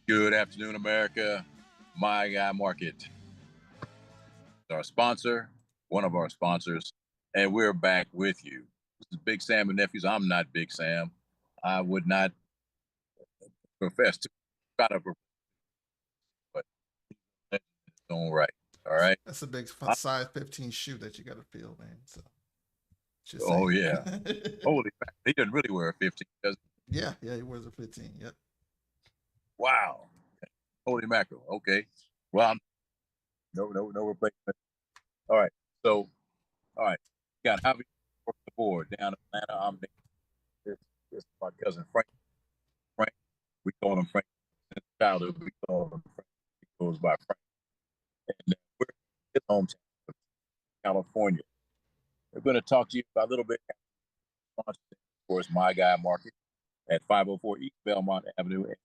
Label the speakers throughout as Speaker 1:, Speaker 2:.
Speaker 1: Good afternoon, America. My Guy Market, our sponsor, one of our sponsors, and we're back with you. This is Big Sam and Nephews. I'm not Big Sam. I would not profess to try to, but it's all right. All right.
Speaker 2: That's a big size 15 shoe that you got to fill, man. So,
Speaker 1: oh yeah. Holy crap. He doesn't really wear a 15, does
Speaker 2: he? Yeah, he wears a 15. Yep.
Speaker 1: Wow. Holy mackerel. Okay. Well, no replacement. All right. So, all right. Got Javi across the board down in Atlanta. I'm this is my cousin Frank. Frank, we call him Frank. Since childhood, we call him Frank. He goes by Frank. And we're in his hometown, California. We're going to talk to you about a little bit. Of course, My Guy Market at 504 E Belmont Avenue in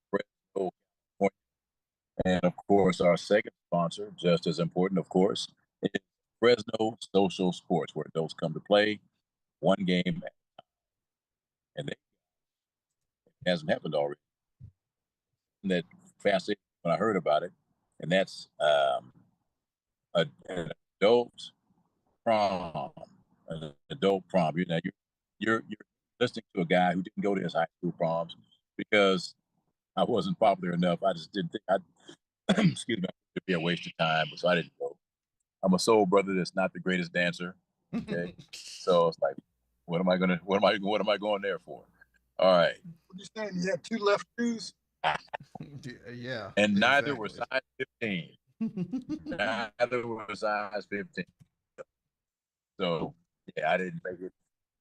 Speaker 1: Fresno, California. And of course, our second sponsor, just as important, of course, is Fresno Social Sports, where those come to play one game at a time. And it hasn't happened already. And that fascinated when I heard about it, and that's an adult prom. An adult prom. You're listening to a guy who didn't go to his high school proms because I wasn't popular enough. I just didn't think I'd excuse me, it'd be a waste of time, so I didn't go. I'm a soul brother that's not the greatest dancer. Okay. So it's like, what am I going there for? All right.
Speaker 3: What you saying? You have two left shoes?
Speaker 2: Yeah.
Speaker 1: And neither were size 15. Neither were size 15. So yeah, I didn't make it.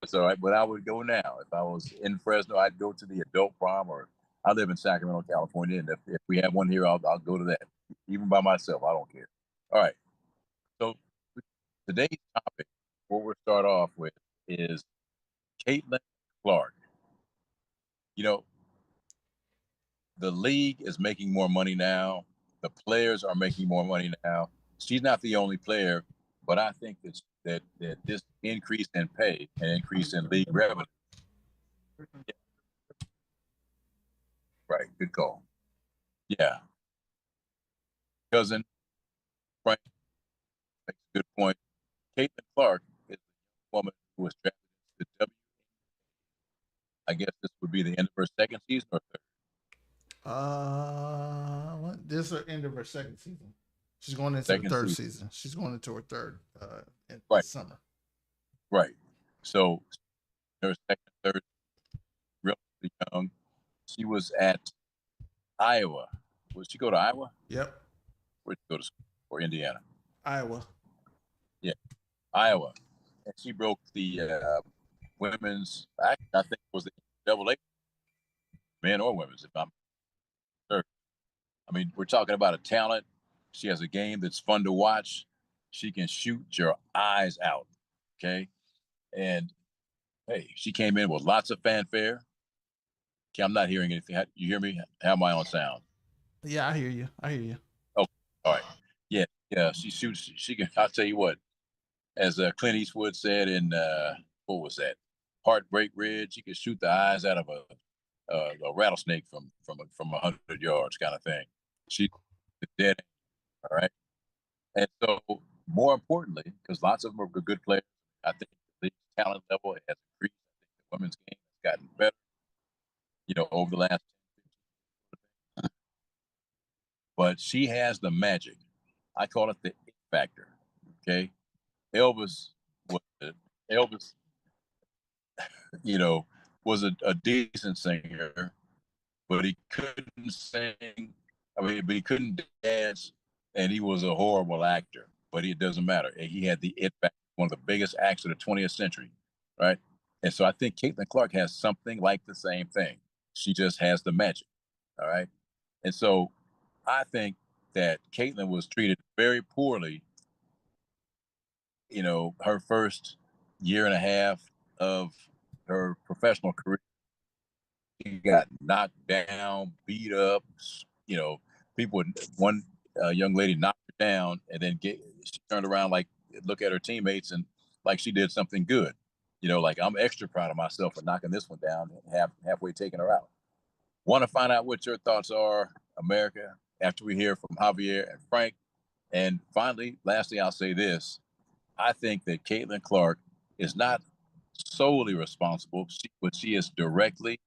Speaker 1: So but I would go now. If I was in Fresno, I'd go to the adult prom, or I live in Sacramento, California, and if we have one here, I'll go to that. Even by myself, I don't care. All right. So today's topic, what we'll start off with, is Caitlin Clark. You know, the league is making more money now. The players are making more money now. She's not the only player, but I think that this increase in pay and increase in league revenue. Yeah. Right, good call. Yeah. Cousin Frank makes a good point. Caitlin Clark is a woman who was drafted into the W. I guess this would be the end of her second season or third.
Speaker 2: This is the end of her second season. She's going into the third season. She's going into her third in
Speaker 1: right.
Speaker 2: summer.
Speaker 1: Right. So her second, third, relatively young. She was at Iowa. Would she go to Iowa?
Speaker 2: Yep.
Speaker 1: Where'd she go to school? Or Indiana?
Speaker 2: Iowa.
Speaker 1: Yeah, Iowa. And she broke the women's, I think it was the double A, men or women's, if I'm sure. I mean, we're talking about a talent. She has a game that's fun to watch. She can shoot your eyes out. Okay. And hey, she came in with lots of fanfare. Okay, I'm not hearing anything. You hear me? How am I on sound?
Speaker 2: Yeah, I hear you.
Speaker 1: Oh, all right. Yeah. Yeah, she shoots. She can. I'll tell you what. As Clint Eastwood said in what was that? Heartbreak Ridge. She could shoot the eyes out of a rattlesnake from 100 yards, kind of thing. She's dead. All right. And so, more importantly, because lots of them are good players, I think the talent level has increased. I think the women's game has gotten better, over the last. But she has the magic. I call it the it factor. Okay, Elvis was Elvis, you know, was a decent singer, but he couldn't sing. I mean, but he couldn't dance, and he was a horrible actor. But it doesn't matter. He had the it factor, one of the biggest acts of the 20th century, right? And so I think Caitlin Clark has something like the same thing. She just has the magic. All right. And so I think that Caitlin was treated very poorly, her first year and a half of her professional career. She got knocked down, beat up. You know, one young lady knocked her down, and then she turned around, like, look at her teammates, and like she did something good. Like, I'm extra proud of myself for knocking this one down and halfway taking her out. Want to find out what your thoughts are, America, after we hear from Javier and Frank. And finally, lastly, I'll say this. I think that Caitlin Clark is not solely responsible, but she is directly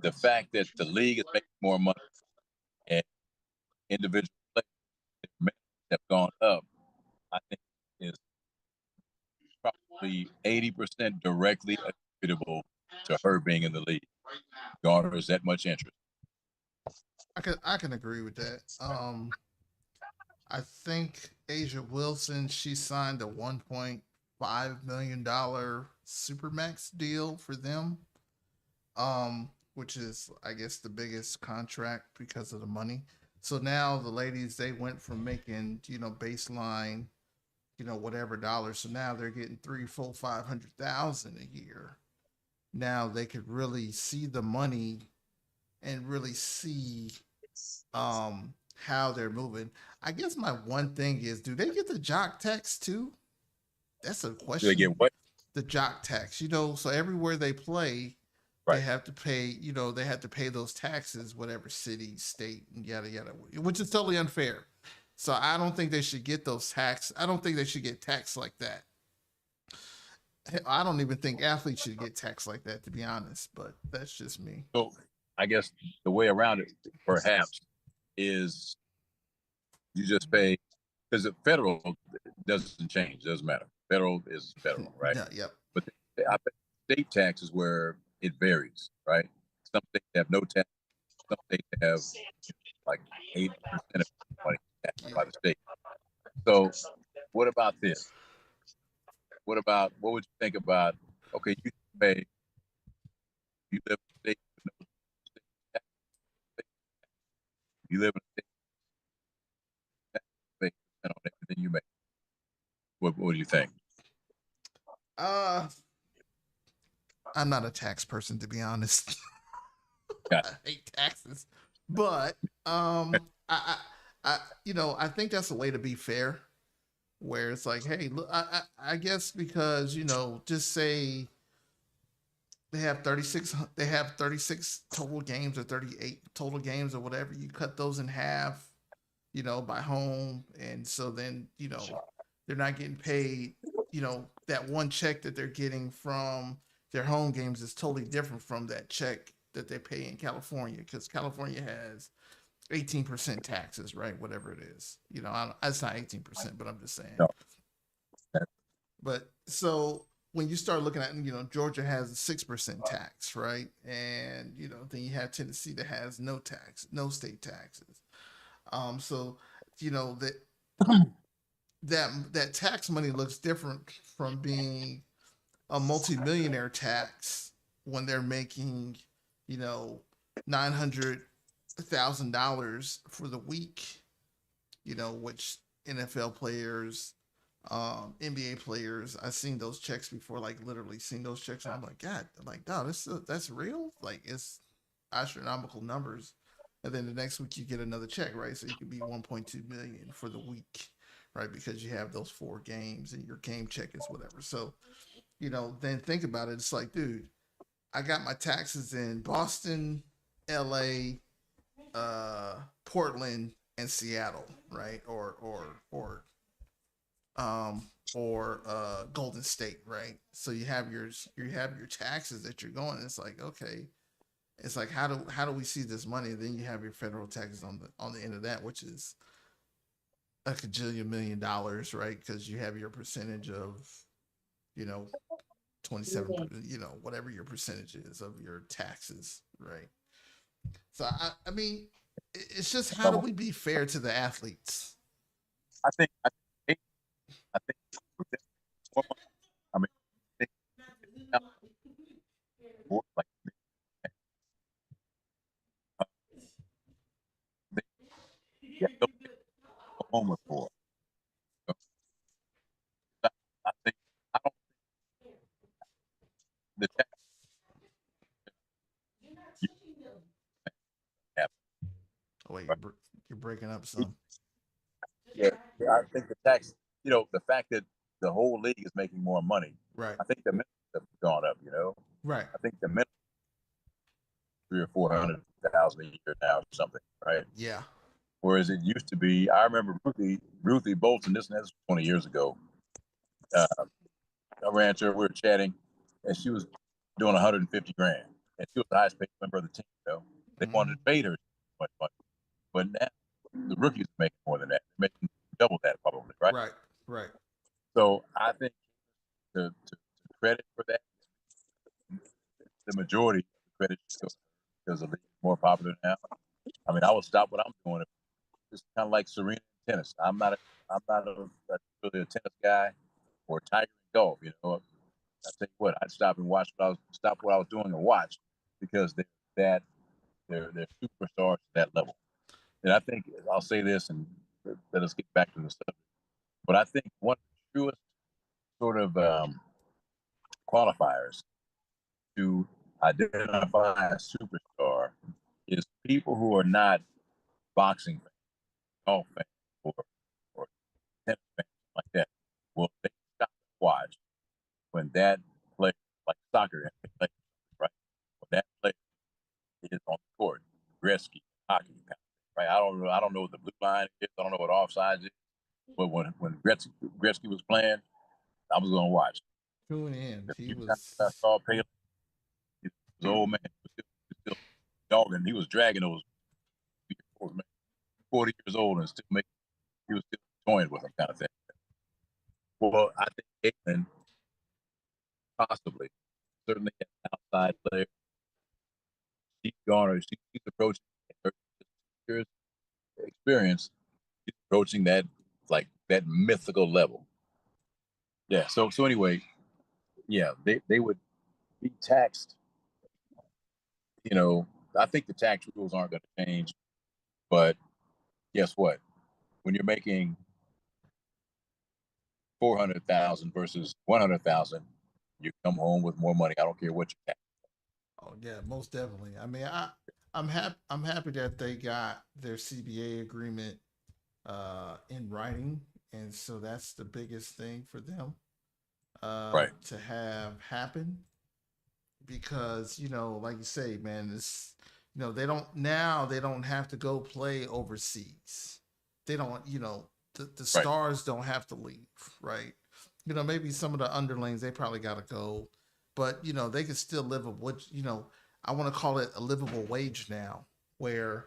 Speaker 1: the fact that the league is making more money and individual players have gone up. I think is probably 80% directly attributable to her being in the league. Garners that much interest.
Speaker 2: I can agree with that. I think Asia Wilson, she signed a $1.5 million supermax deal for them, which is, I guess, the biggest contract because of the money. So now the ladies, they went from making, baseline, whatever dollars. So now they're getting 3, 4, 500,000 a year. Now they could really see the money and really see how they're moving. I guess my one thing is, do they get the jock tax too? That's a
Speaker 1: Do they
Speaker 2: question.
Speaker 1: get what?
Speaker 2: The jock tax, so everywhere they play, they
Speaker 1: Right.
Speaker 2: have to pay, they have to pay those taxes, whatever city, state, and yada yada, which is totally unfair. So I don't think they should get those tax. I don't think they should get taxed like that. I don't even think athletes should get taxed like that, to be honest. But that's just me.
Speaker 1: So I guess the way around it, perhaps, is you just pay, because the federal doesn't change, doesn't matter. Federal is federal, right?
Speaker 2: Yeah, yep.
Speaker 1: But I bet state tax is where it varies, right? Some states have no tax. Some states have like 80% of money taxed by the state. So what about this? What would you think about? Okay, you live in a state with no state tax. You live in a state tax on everything you make. What do you think?
Speaker 2: Uh, I'm not a tax person, to be honest.
Speaker 1: Got
Speaker 2: I hate taxes, but I think that's a way to be fair, where it's like, hey, look, I guess because just say they have 36 total games or 38 total games or whatever. You cut those in half, by home, and so then they're not getting paid. That one check that they're getting from their home games is totally different from that check that they pay in California, because California has 18% taxes, right? Whatever it is, it's not 18%, but I'm just saying.
Speaker 1: No.
Speaker 2: But so when you start looking at, Georgia has a 6% tax, right? And then you have Tennessee that has no tax, no state taxes. So that that tax money looks different from being a multimillionaire tax when they're making, $900,000 for the week, which NFL players, NBA players, I've seen those checks before, like literally seen those checks. And I'm like, God, I'm like, no, that's real. Like, it's astronomical numbers and then the next week you get another check, right? So you could be 1.2 million for the week, right? Because you have those 4 games and your game check is whatever. So, then think about it. It's like, dude, I got my taxes in Boston, LA, Portland, and Seattle, right? Or Golden State, right? So you have your taxes that you're going. It's like, okay, it's like, how do we see this money? And then you have your federal taxes on the end of that, which is a $1,000,000,000, right? Because you have your percentage of, you know 27, whatever your percentage is of your taxes, right? So I mean, it's just, how do we be fair to the athletes?
Speaker 1: I think I think I think more money. I mean, I think now more like uh, they get those homeless for. So I think I don't the tax you have
Speaker 2: Oh wait,
Speaker 1: right.
Speaker 2: you're breaking up some.
Speaker 1: Yeah, yeah, I think the tax. The fact that the whole league is making more money.
Speaker 2: Right,
Speaker 1: I think the minimums have gone up.
Speaker 2: right.
Speaker 1: I think the minimum 300,000 or 400,000 a year now or something, right?
Speaker 2: Yeah.
Speaker 1: Whereas it used to be, I remember Ruthie Bolton. That's 20 years ago. Uh, I ran to her. We were chatting, and she was doing 150 grand, and she was the highest paid member of the team. They wanted
Speaker 2: Hmm.
Speaker 1: to pay her so much money, but now the rookies are making more than that. They're making double that probably, right?
Speaker 2: Right, right.
Speaker 1: So I think to credit for that, the majority of the credit should go to her because the league is more popular now. I mean, I would stop what I'm doing. It's kind of like Serena in tennis. I'm not really a tennis guy or Tiger in golf. I tell you what, I'd stop what I was doing and watch because they're superstars at that level. And I think I'll say this and let us get back to the subject. But I think one of the truest sort of qualifiers to identify a superstar is people who are not boxing fans, golf fans, or tennis fans like that. Will they stop and watch when that player, like soccer, right? When that player is on the court, Gretzky, hockey, kind of thing, right? I don't know what the blue line is. I don't know what offsides is. But when Gretzky was playing, I was going to watch.
Speaker 2: Tune in.
Speaker 1: A
Speaker 2: He
Speaker 1: few times
Speaker 2: was.
Speaker 1: I saw Pele, he was an old man, he was still dogging. He was dragging those 40 years old and still making. He was still toying with them, kind of thing. Well, I think Caitlin possibly, certainly an outside player, she's approaching her years experience. She's approaching that like that mythical level. Yeah. So anyway, yeah, they would be taxed. You know, I think the tax rules aren't going to change, but guess what? When you're making 400,000 versus 100,000, you come home with more money. I don't care what you tax.
Speaker 2: Oh yeah, most definitely. I mean, I'm happy that they got their CBA agreement in writing, and so that's the biggest thing for them
Speaker 1: Right.
Speaker 2: to have happen, because like you say, man, it's they don't have to go play overseas. They don't, the
Speaker 1: Right.
Speaker 2: stars don't have to leave, right? Maybe some of the underlings, they probably got to go, but they can still live a what I want to call it a livable wage now, where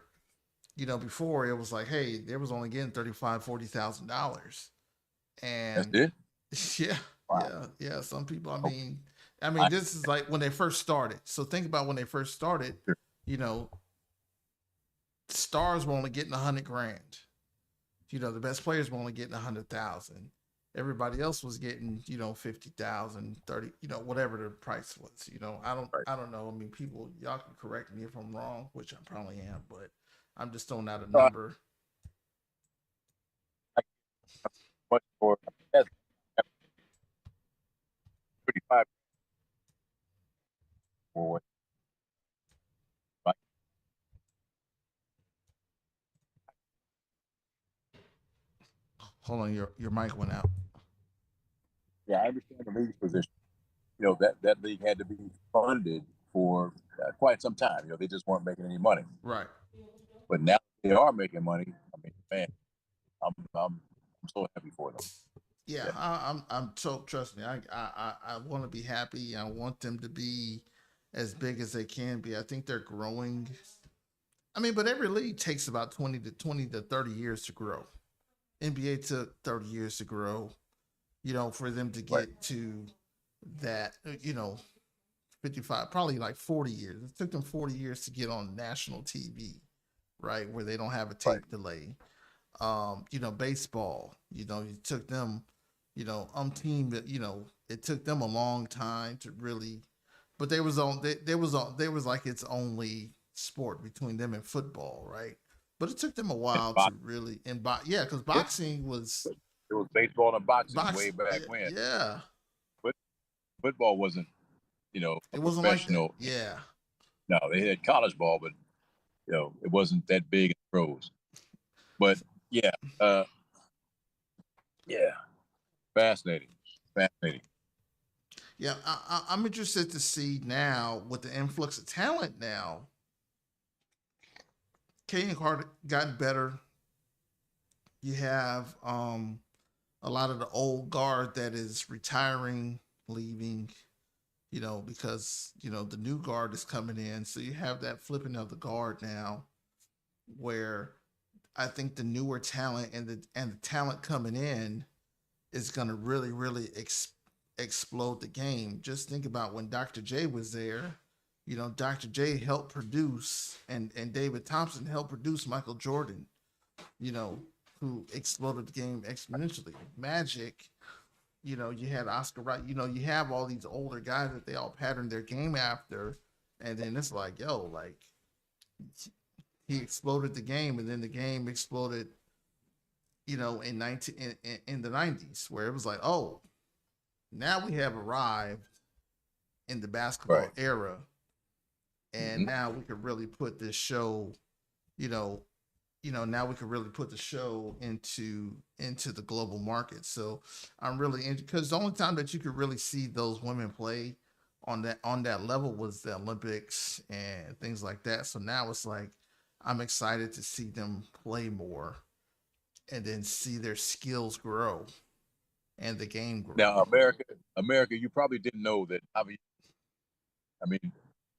Speaker 2: before it was like, hey, there was only getting 35, $40,000,
Speaker 1: That's
Speaker 2: and
Speaker 1: it.
Speaker 2: yeah,
Speaker 1: Wow.
Speaker 2: yeah. Some people,
Speaker 1: Okay.
Speaker 2: I mean,
Speaker 1: I,
Speaker 2: this is like when they first started. So think about when they first started.
Speaker 1: sure.
Speaker 2: You know, stars were only getting 100 grand. The best players were only getting 100,000. Everybody else was getting 50,000, 30. Whatever the price was. I don't,
Speaker 1: Right.
Speaker 2: I don't know. I mean, people, y'all can correct me if I'm wrong, which I probably am, but I'm just throwing out a
Speaker 1: So
Speaker 2: number.
Speaker 1: I much more. That's 35 for what? Right.
Speaker 2: Hold on, your mic went out.
Speaker 1: Yeah, I understand the league's position. That league had to be funded for quite some time. They just weren't making any money.
Speaker 2: Right.
Speaker 1: But now they are making money. I mean, man, I'm so happy for them.
Speaker 2: Yeah,
Speaker 1: Yeah.
Speaker 2: I'm so trust me. I want to be happy. I want them to be as big as they can be. I think they're growing. I mean, but every league takes about 20 to 30 years to grow. NBA took 30 years to grow. For them to
Speaker 1: Right.
Speaker 2: get to that, 55, probably like 40 years. It took them 40 years to get on national TV, right? Where they don't have a tape delay. Baseball, it took them, it took them a long time to really, but they was like its only sport between them and football, right? But it took them a while to really, yeah, because boxing was,
Speaker 1: it was baseball and boxing way
Speaker 2: boxing,
Speaker 1: back when.
Speaker 2: yeah.
Speaker 1: But football wasn't,
Speaker 2: It
Speaker 1: a
Speaker 2: wasn't like that.
Speaker 1: professional.
Speaker 2: Yeah.
Speaker 1: No, they had college ball, but it wasn't that big in pros. But yeah, yeah, fascinating.
Speaker 2: Yeah, I'm interested to see now with the influx of talent now. Kaden Carter gotten better. You have a lot of the old guard that is retiring, leaving, because the new guard is coming in. So you have that flipping of the guard now, where I think the newer talent and the talent coming in is going to really really explode the game. Just think about when Dr. J was there. Dr. J helped produce and David Thompson helped produce Michael Jordan. Who exploded the game exponentially. Magic, you had Oscar Wright. You have all these older guys that they all patterned their game after, and then it's like, yo, like he exploded the game, and then the game exploded. In the 90s, where it was like, oh, now we have arrived in the basketball era, and now we could really put this show, now we could really put the show into the global market. So I'm really into, because the only time that you could really see those women play on that level was the Olympics and things like that. So now it's like I'm excited to see them play more and then see their skills grow and the game grow.
Speaker 1: Now, America, you probably didn't know that. I mean,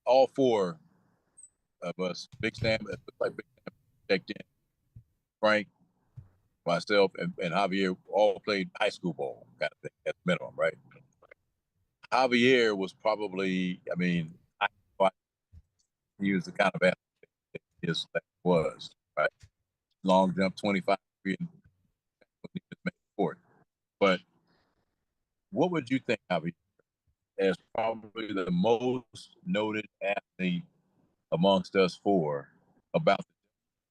Speaker 1: all four of us, Big Sam, checked in. Frank, myself, and Javier all played high school ball, kind of thing, at minimum, right? Javier was probably, he was the kind of athlete that his was, right? Long jump, 25 and sport. But what would you think, Javier, as probably the most noted athlete amongst us four about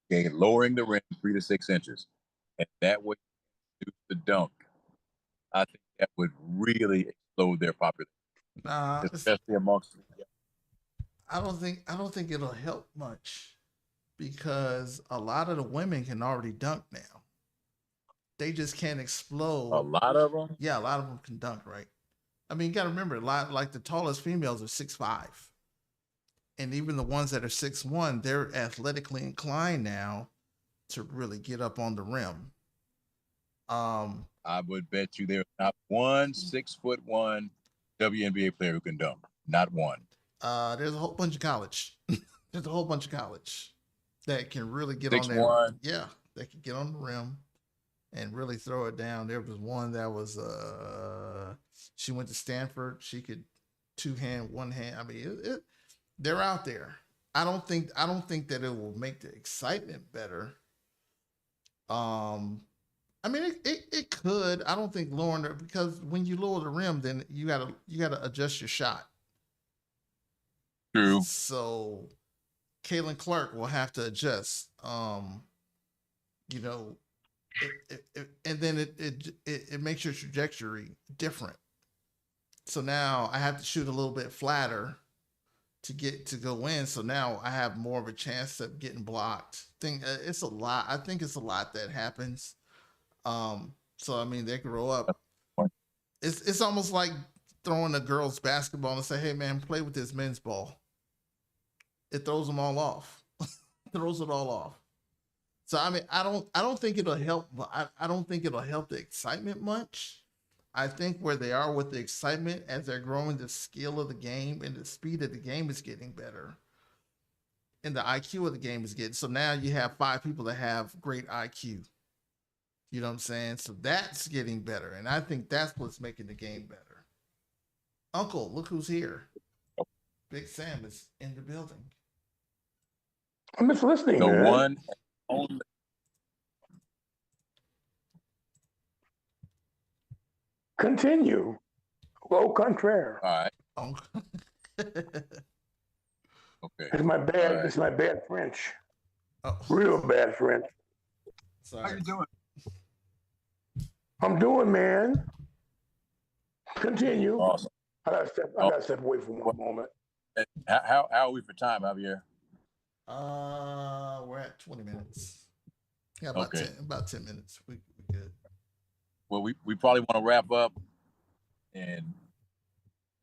Speaker 1: the game, lowering the rim 3 to 6 inches, and that way the dunk? I think that would really explode their popularity, especially amongst.
Speaker 2: I don't think it'll help much because a lot of the women can already dunk now. They just can't explode.
Speaker 1: A lot of them.
Speaker 2: Yeah, a lot of them can dunk, right? I mean, you got to remember, a lot like the tallest females are 6'5", and even the ones that are 6'1", they're athletically inclined now to really get up on the rim.
Speaker 1: I would bet you there's not one 6'1" WNBA player who can dunk. Not one.
Speaker 2: There's a whole bunch of college. There's a whole bunch of college that can really get
Speaker 1: 6'1".
Speaker 2: on there. Yeah, they can get on the rim and really throw it down. There was one that was she went to Stanford. She could two-hand, one-hand. I mean, they're out there. I don't think that it will make the excitement better. I mean, it could. I don't think lowering it, because when you lower the rim, then you gotta adjust your shot.
Speaker 1: True.
Speaker 2: So, Caitlin Clark will have to adjust. And then it makes your trajectory different. So now I have to shoot a little bit flatter to go in. So now I have more of a chance of getting blocked. It's a lot. I think it's a lot that happens. So I mean, they grow up.
Speaker 1: Point.
Speaker 2: It's almost like throwing a girl's basketball and say, "Hey man, play with this men's ball." It throws them all off. Throws it all off. So I mean, I don't think it'll help. I don't think it'll help the excitement much. I think where they are with the excitement as they're growing, the skill of the game and the speed of the game is getting better, and the IQ of the game is getting. So now you have 5 people that have great IQ. You know what I'm saying? So that's getting better, and I think that's what's making the game better. Uncle, look who's here. Big Sam is in the building.
Speaker 4: I'm just listening,
Speaker 1: The
Speaker 4: man.
Speaker 1: one and only.
Speaker 4: Continue. Au contraire.
Speaker 1: All right.
Speaker 2: Uncle.
Speaker 1: Okay.
Speaker 4: It's my bad.
Speaker 1: All right.
Speaker 4: It's my bad French.
Speaker 2: Oh,
Speaker 4: Real bad French.
Speaker 3: How
Speaker 2: sorry.
Speaker 3: you doing?
Speaker 4: I'm doing, man. Continue.
Speaker 1: Awesome.
Speaker 4: I gotta step away for one moment.
Speaker 1: How are we for time, Javier?
Speaker 2: We're at 20 minutes. Yeah, about
Speaker 1: Okay.
Speaker 2: 10 minutes. We good.
Speaker 1: Well, we probably want to wrap up, and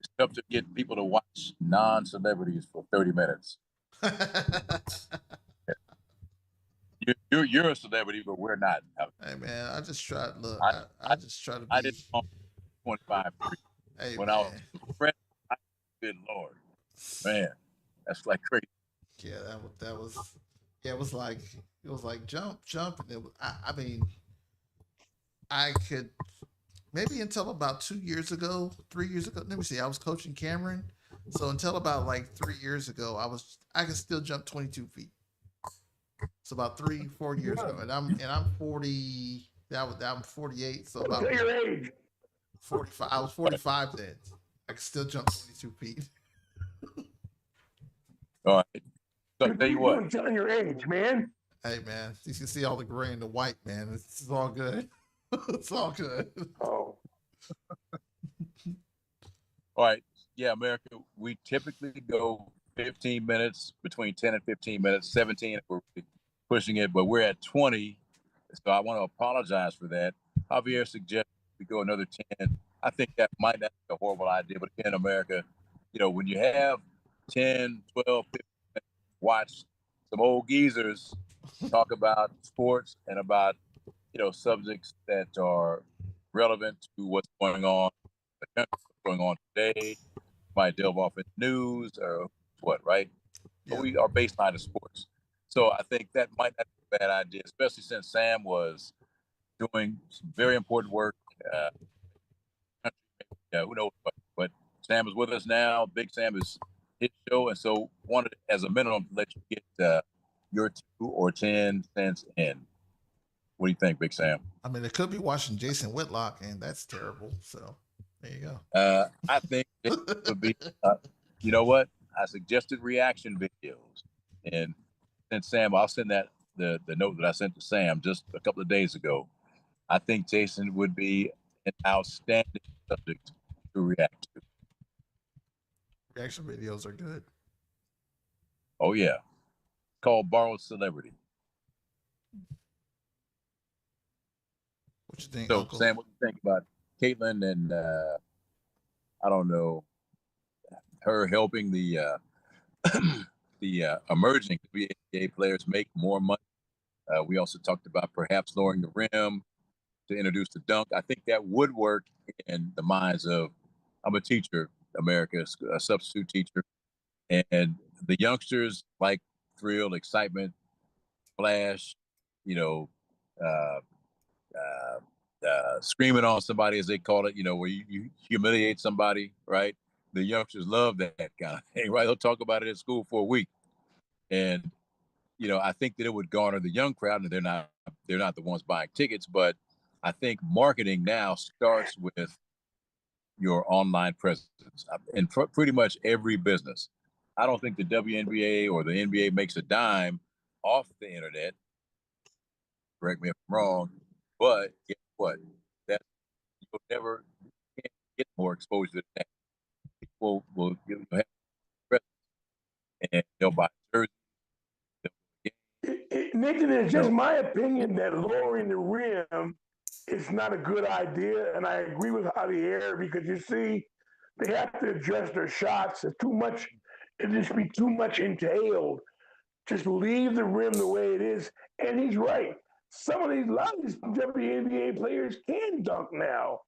Speaker 1: it's tough to get people to watch non-celebrities for 30 minutes. You're a celebrity, but we're not.
Speaker 2: Hey man, I just try. Look,
Speaker 1: I-
Speaker 2: I just try to be.
Speaker 1: I did 25.
Speaker 2: Hey
Speaker 1: When
Speaker 2: man.
Speaker 1: I was Fresno, good Lord, man, that's like crazy.
Speaker 2: Yeah, that was. Yeah, it was like jump, and it was, I mean, I could maybe until about 2 years ago, 3 years ago. Let me see. I was coaching Cameron, so until about like 3 years ago, I could still jump 22 feet. So about 3-4 years ago, and I'm 40. I'm 48. So about
Speaker 4: Tell your age.
Speaker 2: 45. I was 45 then. I could still jump 22 feet.
Speaker 1: All right. So tell you what,
Speaker 4: I'm telling your age, man.
Speaker 2: Hey man, you can see all the gray and the white, man. It's all good. It's all good.
Speaker 4: Oh,
Speaker 1: all right, yeah, America, we typically go 15 minutes, between 10 and 15 minutes, 17 if we're pushing it, but we're at 20. So I want to apologize for that. Javier suggested we go another 10. I think that might not be a horrible idea, but again, America, when you have 10, 12, 15 minutes, watch some old geezers talk about sports and about, subjects that are relevant to what's going on in the country, what's going on today, might delve off in news or what, right? But
Speaker 2: Yeah.
Speaker 1: we are baseline of sports. So I think that might not be a bad idea, especially since Sam was doing some very important work. Who knows? But Sam is with us now. Big Sam is his show, and so wanted as a minimum to let you get your 2 or 10 cents in. What do you think, Big Sam?
Speaker 2: I mean, it could be watching Jason Whitlock, and that's terrible. So there you go.
Speaker 1: I think it would be. You know what? I suggested reaction videos, and since Sam, I'll send that the note that I sent to Sam just a couple of days ago. I think Jason would be an outstanding subject to react to.
Speaker 2: Reaction videos are good.
Speaker 1: Oh yeah, called borrowed celebrity.
Speaker 2: What you think,
Speaker 1: So
Speaker 2: Uncle?
Speaker 1: Sam, what do you think about Caitlin and I don't know, her helping the the emerging NBA players make more money? We also talked about perhaps lowering the rim to introduce the dunk. I think that would work in the minds of, I'm a teacher, America, a substitute teacher, and the youngsters like thrill, excitement, flash, you know, uh, screaming on somebody, as they call it, where you humiliate somebody, right? The youngsters love that kind of thing, right? They'll talk about it at school for a week. And, I think that it would garner the young crowd, and they're not the ones buying tickets, but I think marketing now starts with your online presence in pretty much every business. I don't think the WNBA or the NBA makes a dime off the internet. Correct me if I'm wrong, but guess what? That you'll never can't get more exposure than that. People will have presence, and they'll buy jerseys.
Speaker 4: Nathan, it's just
Speaker 1: No.
Speaker 4: my opinion that lowering the rim it's not a good idea. And I agree with Javier because you see, they have to adjust their shots. It's too much. It just be too much entailed. Just leave the rim the way it is. And he's right. A lot of these WNBA players can dunk now.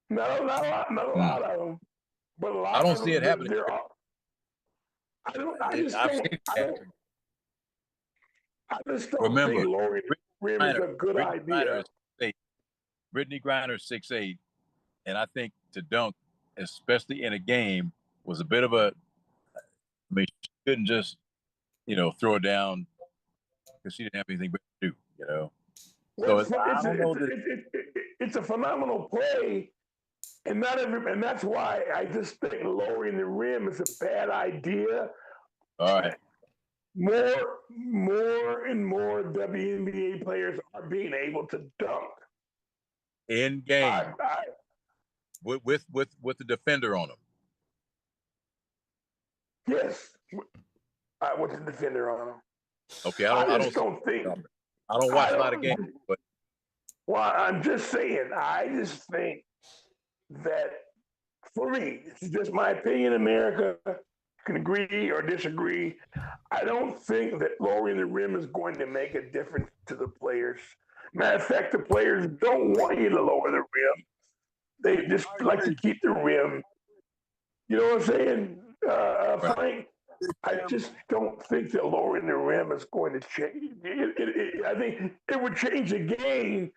Speaker 4: Not a lot of them, but a lot
Speaker 1: I don't
Speaker 4: of
Speaker 1: see
Speaker 4: them.
Speaker 1: it happening.
Speaker 4: I just don't
Speaker 1: Remember,
Speaker 4: think lowering the rim is a good idea.
Speaker 1: Brittany Griner 6'8", and I think to dunk, especially in a game, was a bit of a. I mean, she couldn't just, throw it down because she didn't have anything better to do.
Speaker 4: Well,
Speaker 1: So I don't know that.
Speaker 4: it's a phenomenal play, and that's why I just think lowering the rim is a bad idea.
Speaker 1: All right.
Speaker 4: More and more WNBA players are being able to dunk
Speaker 1: In game with the defender on them.
Speaker 4: Yes, with the defender on them.
Speaker 1: Okay,
Speaker 4: I don't think.
Speaker 1: I don't watch a lot of games, but
Speaker 4: well, I'm just saying. I just think that for me, it's just my opinion. America can agree or disagree. I don't think that lowering the rim is going to make a difference to the players. Matter of fact, the players don't want you to lower the rim. They just like to keep the rim. You know what I'm saying, Frank? I just don't think that lowering the rim is going to change. I think it would change the game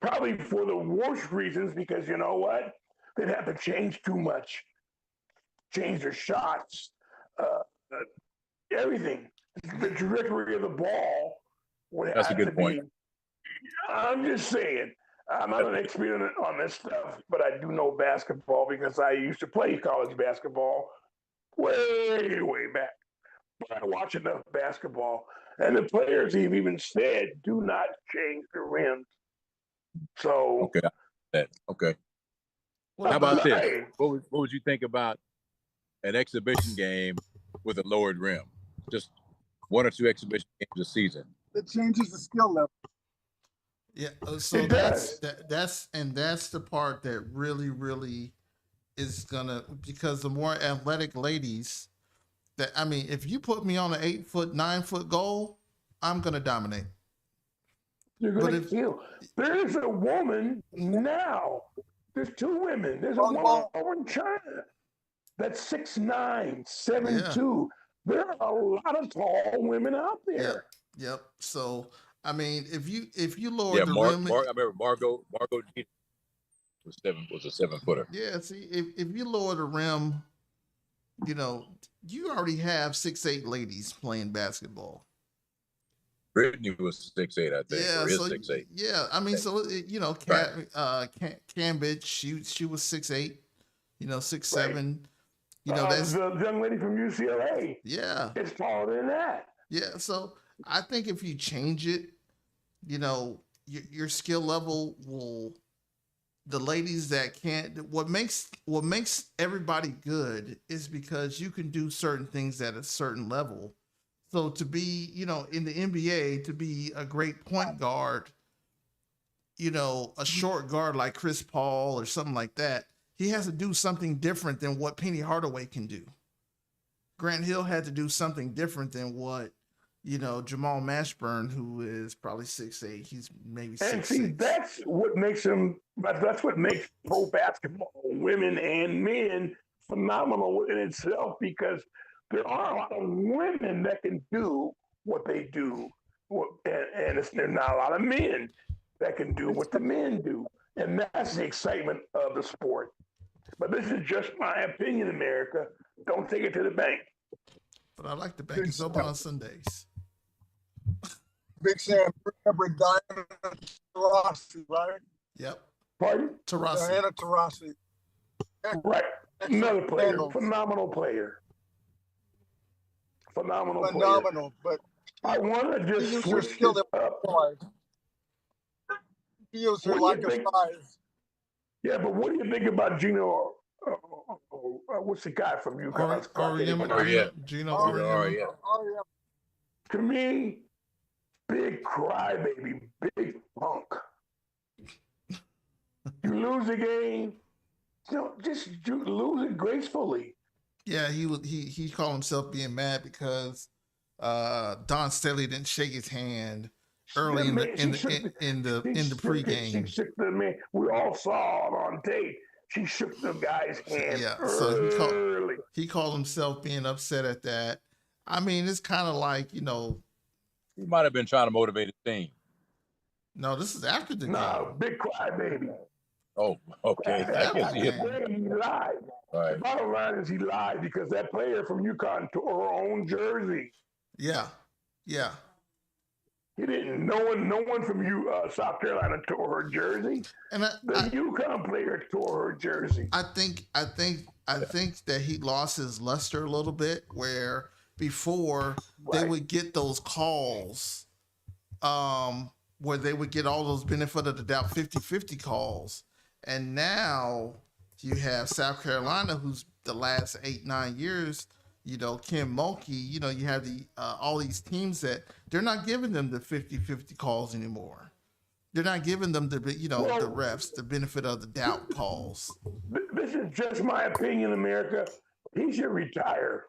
Speaker 4: probably for the worst reasons because you know what? They'd have to change too much, change their shots, everything. The trajectory of the ball would have
Speaker 1: that's a good
Speaker 4: to
Speaker 1: point.
Speaker 4: be. I'm just saying. I'm not an expert on this stuff, but I do know basketball because I used to play college basketball way back. But I watch enough basketball, and the players have even said, "Do not change the rims." So
Speaker 1: okay.
Speaker 2: Well,
Speaker 1: How about this?
Speaker 4: Hey,
Speaker 1: What would you think about an exhibition game with a lowered rim? Just one or two exhibition games a season.
Speaker 3: It changes the skill level.
Speaker 2: Yeah, so
Speaker 4: It
Speaker 2: that's
Speaker 4: does.
Speaker 2: that's the part that really is gonna, because the more athletic ladies that, I mean, if you put me on an 8 foot, 9 foot goal, I'm gonna dominate.
Speaker 4: You're
Speaker 2: But
Speaker 4: going
Speaker 2: if
Speaker 4: to kill. There's a woman now. There's two women. There's a woman
Speaker 3: Volleyball.
Speaker 4: over in China that's 6'9",
Speaker 2: Yeah.
Speaker 4: 7'2". There are a lot of tall women out there.
Speaker 2: Yep. So I mean, if you lower
Speaker 1: Yeah,
Speaker 2: the
Speaker 1: I
Speaker 2: rim,
Speaker 1: remember Margot Jeter was a 7-footer.
Speaker 2: yeah. See, if you lower the rim, you already have 6'8" ladies playing basketball.
Speaker 1: Brittany was 6'8", I think,
Speaker 2: Yeah,
Speaker 1: or is
Speaker 2: so
Speaker 1: 6'8".
Speaker 2: yeah, I mean, so Cambridge, she was 6'8", 6'7". That's
Speaker 4: the young lady from UCLA.
Speaker 2: yeah,
Speaker 4: It's taller than that.
Speaker 2: yeah. So I think if you change it, your skill level will. The ladies that can't, what makes everybody good is because you can do certain things at a certain level. So to be, in the NBA, to be a great point guard, a short guard like Chris Paul or something like that, he has to do something different than what Penny Hardaway can do. Grant Hill had to do something different than what, Jamal Mashburn, who is probably 6'8", he's maybe 6'6".
Speaker 4: And see, that's what makes them. That's what makes pro basketball, women and men, phenomenal in itself because there are a lot of women that can do what they do, and there's not a lot of men that can do what the men do, and that's the excitement of the sport. But this is just my opinion, America. Don't take it to the bank.
Speaker 2: But I like the bank is open on Sundays.
Speaker 3: Big Sam, remember Diana Taurasi, right?
Speaker 2: Yep.
Speaker 4: Pardon?
Speaker 2: Taurasi.
Speaker 3: Diana Taurasi.
Speaker 4: Right. Another player.
Speaker 3: Handles.
Speaker 4: Phenomenal player.
Speaker 3: Phenomenal. But
Speaker 4: I want to just
Speaker 3: use her
Speaker 4: switch
Speaker 3: skill
Speaker 4: this
Speaker 3: to
Speaker 4: up.
Speaker 3: He used her
Speaker 4: What do you
Speaker 3: like a
Speaker 4: think?
Speaker 3: size.
Speaker 4: Yeah, but what do you think about Gino? What's the guy from UConn?
Speaker 2: Gino
Speaker 1: Oh, yeah.
Speaker 2: Auriemma.
Speaker 3: Oh, yeah.
Speaker 4: To me, big crybaby, big punk. You lose a game, just you lose it gracefully.
Speaker 2: Yeah, he called himself being mad because Don Staley didn't shake his hand early in the pregame.
Speaker 4: She shook the man. We all saw it on tape. She shook the guy's hand
Speaker 2: so
Speaker 4: early.
Speaker 2: he called himself being upset at that. I mean, it's kind of like,
Speaker 1: he might have been trying to motivate his team.
Speaker 2: No, this is after the game.
Speaker 4: No, big crybaby.
Speaker 1: Oh, okay. I can see it.
Speaker 4: He lied.
Speaker 1: Right.
Speaker 4: The bottom line is he lied because that player from UConn tore her own jersey.
Speaker 2: Yeah.
Speaker 4: He didn't. No one from South Carolina tore her jersey. And the UConn player tore her jersey.
Speaker 2: I think that he lost his luster a little bit. Where before they would get those calls, where they would get all those benefit of the doubt 50-50 calls, and now you have South Carolina, who's the last 8-9 years. Kim Mulkey, you have all these teams that they're not giving them the 50-50 calls anymore. They're not giving them the refs the benefit of the doubt calls.
Speaker 4: This is just my opinion, America. He should retire.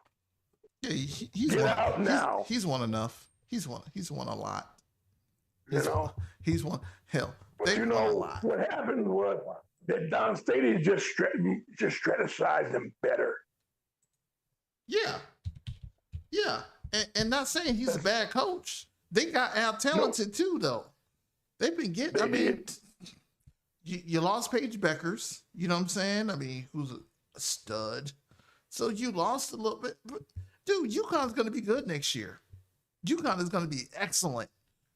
Speaker 2: Yeah, he's
Speaker 4: out now.
Speaker 2: He's won enough. He's won a lot. He's won. Hell,
Speaker 4: but won a lot. What happened was that Don Staley just strategized him better.
Speaker 2: Yeah, and not saying he's a bad coach. They got out talented too, though. They've been getting. I mean, you lost Paige Beckers. You know what I'm saying? I mean, who's a stud. So you lost a little bit, but dude, UConn's going to be good next year. UConn is going to be excellent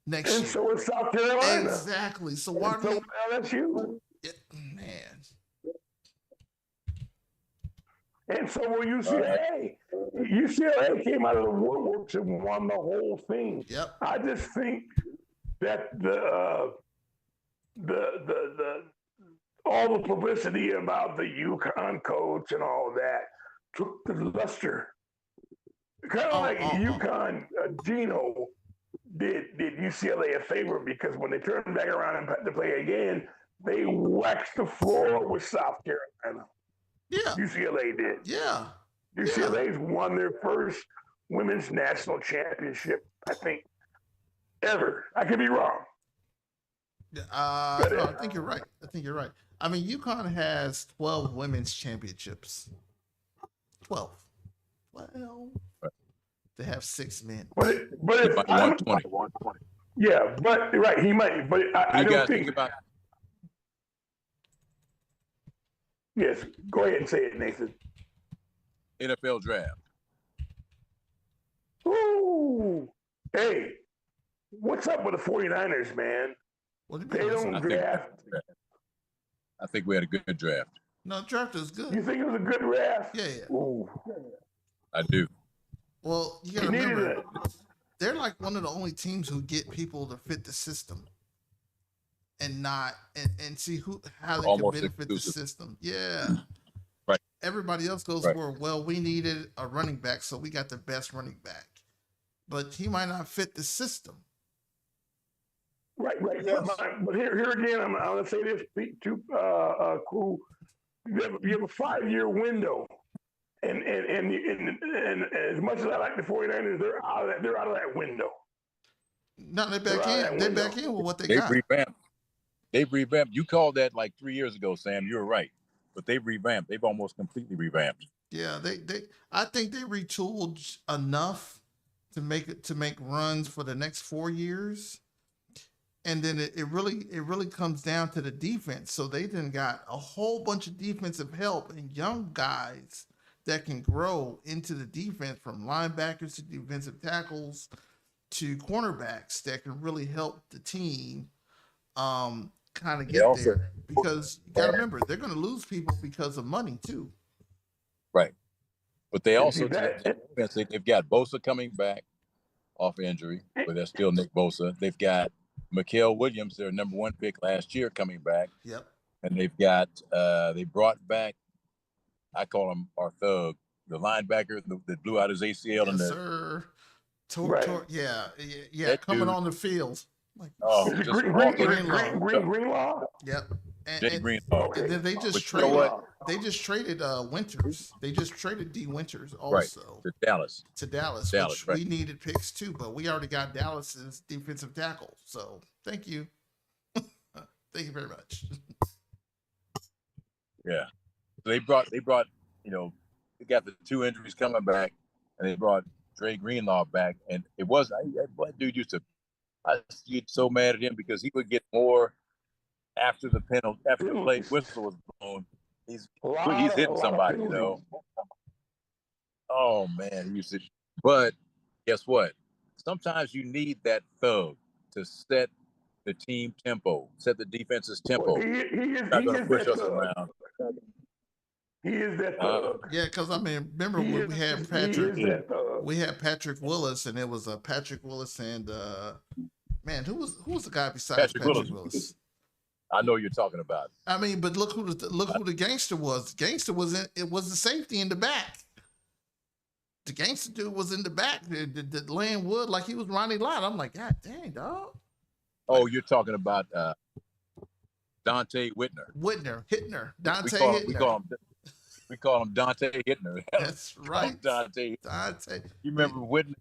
Speaker 2: next year.
Speaker 4: And so is South Carolina.
Speaker 2: Exactly. So why do you?
Speaker 4: LSU.
Speaker 2: Man.
Speaker 4: And so will UCLA. UCLA came out of the woodworks and won the whole thing.
Speaker 2: Yep.
Speaker 4: I just think that the all the publicity about the UConn coach and all that took the luster. Kind of like UConn, Gino did UCLA a favor because when they turned back around and had to play again, they waxed the floor with South Carolina.
Speaker 2: Yeah.
Speaker 4: UCLA did.
Speaker 2: Yeah.
Speaker 4: UCLA's won their first women's national championship, I think, ever. I could be wrong.
Speaker 2: No, I think you're right. I mean, UConn has 12 women's championships. 12. Well, they have 6 men.
Speaker 4: But it's
Speaker 1: 120.
Speaker 4: Yeah, but right, he might. But I don't think. Yes, go ahead and say it, Nathan.
Speaker 1: NFL draft.
Speaker 4: Ooh, hey, what's up with the 49ers, man? They don't draft.
Speaker 1: I think we had a good draft.
Speaker 2: No, the draft was good.
Speaker 4: You think it was a good draft?
Speaker 2: Yeah.
Speaker 4: Ooh.
Speaker 1: I do.
Speaker 2: Well, you gotta remember, they're like one of the only teams who get people to fit the system. And see how they can benefit the system. Yeah.
Speaker 1: Right.
Speaker 2: Everybody else goes for, well, we needed a running back, so we got the best running back. But he might not fit the system.
Speaker 4: Right. Yes. But here again, I'm going to say this to crew. You have a 5-year window. And as much as I like the 49ers, they're out of that window.
Speaker 2: No, they're back in with what they got.
Speaker 1: They've revamped. You called that like 3 years ago, Sam. You were right. But they've revamped. They've almost completely revamped.
Speaker 2: Yeah, I think they retooled enough to make runs for the next 4 years. And then it really comes down to the defense. So they then got a whole bunch of defensive help and young guys that can grow into the defense, from linebackers to defensive tackles to cornerbacks, that can really help the team kind of get there. Because you got to remember, they're going to lose people because of money too.
Speaker 1: Right. But they also, they've got Bosa coming back off injury, but that's still Nick Bosa. They've got Mikael Williams, their number 1 pick last year, coming back.
Speaker 2: Yep.
Speaker 1: And they've got, they brought back, I call him our thug, the linebacker that blew out his ACL.
Speaker 2: Yes, sir.
Speaker 1: That
Speaker 2: coming
Speaker 1: dude,
Speaker 2: on the field. Like,
Speaker 1: oh,
Speaker 4: Is it
Speaker 1: just off the
Speaker 4: Greenlaw?
Speaker 2: yep.
Speaker 1: Jay
Speaker 2: And,
Speaker 1: Greenlaw.
Speaker 4: Okay.
Speaker 2: and then they just
Speaker 1: But you know what?
Speaker 2: traded Winters. They just traded D Winters
Speaker 1: Right
Speaker 2: also
Speaker 1: to Dallas.
Speaker 2: to Dallas,
Speaker 1: Dallas,
Speaker 2: which
Speaker 1: right?
Speaker 2: we needed picks too, but we already got Dallas's defensive tackle. So thank you. Thank you very much.
Speaker 1: Yeah. So they brought, they got the 2 injuries coming back, and they brought Dre Greenlaw back, and it was that dude used to. I used to get so mad at him because he would get more after the play whistle was blown. He's hitting somebody, Oh man, he used to. But guess what? Sometimes you need that thug to set the team tempo, set the defense's tempo.
Speaker 4: He is
Speaker 1: Not going to push
Speaker 4: that
Speaker 1: us around.
Speaker 4: He is that thug.
Speaker 2: Yeah, because I mean, remember when we had Patrick?
Speaker 4: He is that thug.
Speaker 2: We had Patrick Willis, and it was Patrick Willis and man, who was the guy besides Patrick Willis?
Speaker 1: I know you're talking about.
Speaker 2: I mean, but look who the gangster was. Gangster was it was the safety in the back. The gangster dude was in the back, laying wood like he was Ronnie Lott. I'm like, God dang, dog.
Speaker 1: Oh, you're talking about Dante Hittner. We call him Dante Hittner.
Speaker 2: That's right.
Speaker 1: Dante. You remember Whitner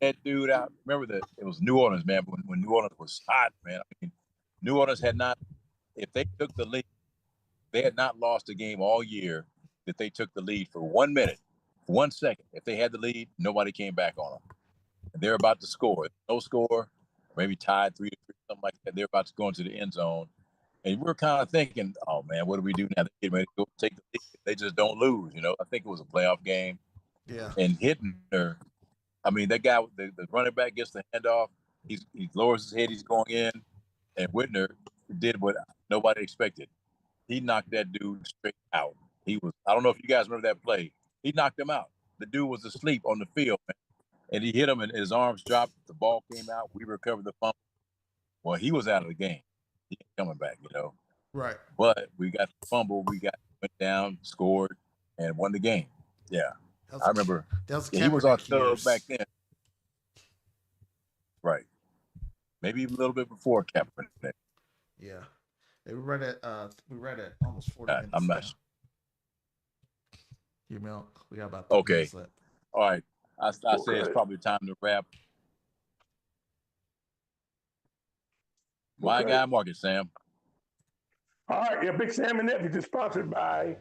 Speaker 1: that dude out? Remember that it was New Orleans, man. When New Orleans was hot, man. I mean, New Orleans had not. If they took the lead, they had not lost a game all year. That they took the lead for 1 minute, 1 second. If they had the lead, nobody came back on them. And they're about to score. No score, maybe tied 3-3, something like that. They're about to go into the end zone. And we're kind of thinking, oh, man, what do we do now? They're ready to go take the lead. They just don't lose, I think it was a playoff game.
Speaker 2: Yeah.
Speaker 1: And Hittner, I mean, that guy, the running back gets the handoff. He lowers his head. He's going in. And Whitner did what nobody expected. He knocked that dude straight out. I don't know if you guys remember that play. He knocked him out. The dude was asleep on the field, man. And he hit him, and his arms dropped. The ball came out. We recovered the fumble. Well, he was out of the game. He ain't coming back,
Speaker 2: Right.
Speaker 1: But we got the fumble. Went down, scored, and won the game. Yeah. I remember. He was our thug back then. Right. Maybe even a little bit before Kaepernick.
Speaker 2: Yeah. Hey, we're right at almost 40 minutes.
Speaker 1: I'm not sure.
Speaker 2: We got about 30 minutes left.
Speaker 1: All right. I say it's probably time to wrap. My guy market, Sam.
Speaker 4: All right, yeah, Big Sam and Nephews is sponsored by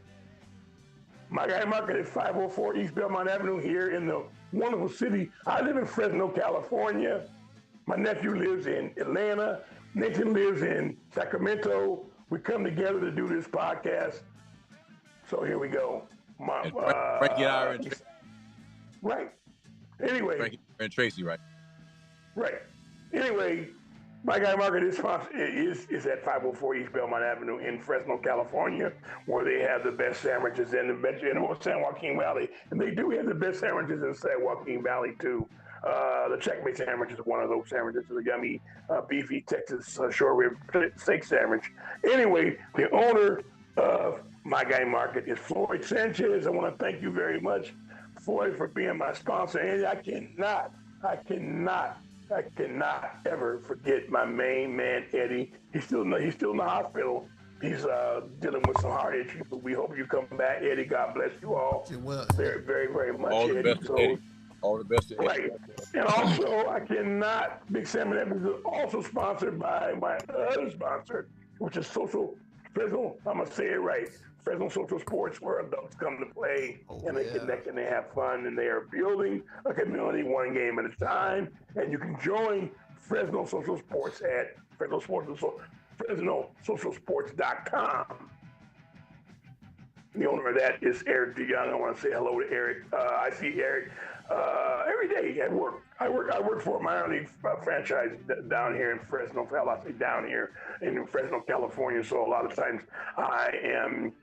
Speaker 4: My Guy Market at 504 East Belmont Avenue here in the wonderful city. I live in Fresno, California. My nephew lives in Atlanta. Nathan lives in Sacramento. We come together to do this podcast. So here we go.
Speaker 1: Frankie and I are in Tracy.
Speaker 4: Right. Anyway.
Speaker 1: Frankie and Tracy, right?
Speaker 4: Right. Anyway, My Guy Market is at 504 East Belmont Avenue in Fresno, California, where they have the best sandwiches in the San Joaquin Valley. And they do have the best sandwiches in San Joaquin Valley, too. The Checkmate sandwich is one of those sandwiches, the yummy, beefy Texas short rib steak sandwich. Anyway, the owner of My Guy Market is Floyd Sanchez. I want to thank you very much, Floyd, for being my sponsor. And I cannot ever forget my main man, Eddie. He's still in the hospital. He's dealing with some heart issues, but we hope you come back, Eddie. God bless you all very, very, very much,
Speaker 1: all the
Speaker 4: Eddie.
Speaker 1: best to Eddie. All the best to Eddie.
Speaker 4: Right. And also, Big Sam and Nephews is also sponsored by my other sponsor, which is Fresno, I'm going to say it right, Fresno Social Sports, where adults come to play and they connect and they have fun, and they are building a community one game at a time. And you can join Fresno Social Sports at FresnoSocialSports.com. The owner of that is Eric DeYoung. I want to say hello to Eric. I see Eric every day at work. I work for a minor league franchise down here in Fresno. I say down here in Fresno, California. So a lot of times I am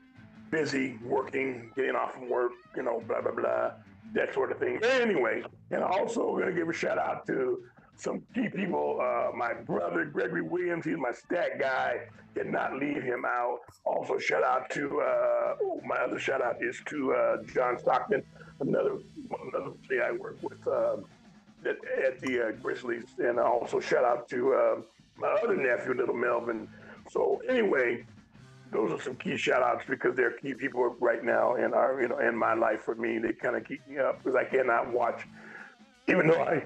Speaker 4: busy working, getting off from work, blah, blah, blah, that sort of thing. Anyway, and also going to give a shout out to some key people. My brother, Gregory Williams, he's my stat guy. Did not leave him out. Also, shout out to, my other shout out is to John Stockton, another thing I work with. at the Grizzlies, and also shout out to my other nephew, little Melvin. So anyway, those are some key shout outs because they're key people right now in our, in my life for me. They kind of keep me up because I cannot watch, even though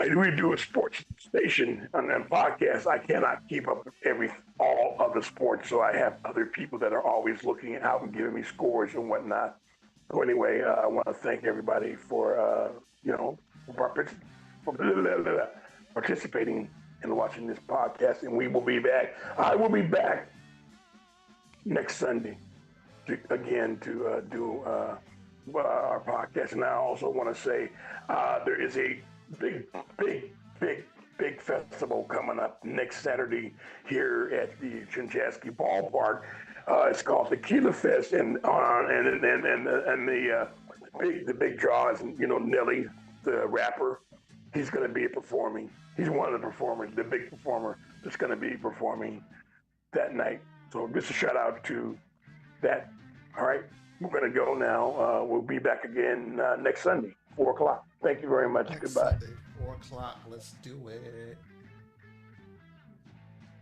Speaker 4: we do a sports station and podcast. I cannot keep up with all of the sports, so I have other people that are always looking out and giving me scores and whatnot. So anyway, I want to thank everybody for participating and watching this podcast, and we will be back. I will be back next Sunday to do our podcast. And I also want to say there is a big festival coming up next Saturday here at the Chinchaski Ballpark. It's called Tequila Fest, and the big draw is Nelly, the rapper. He's going to be performing. He's one of the performers, the big performer that's going to be performing that night. So just a shout out to that. All right, we're going to go now. We'll be back again next Sunday, 4 o'clock. Thank you very much.
Speaker 2: Next
Speaker 4: Goodbye.
Speaker 2: Sunday, 4 o'clock. Let's do it.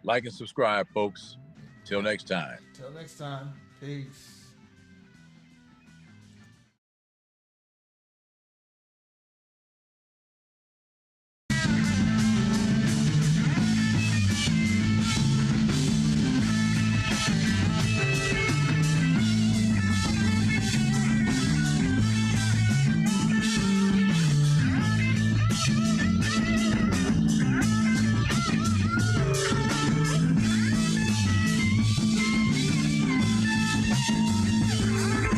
Speaker 1: Like and subscribe, folks. Till next time.
Speaker 2: Till next time. Peace.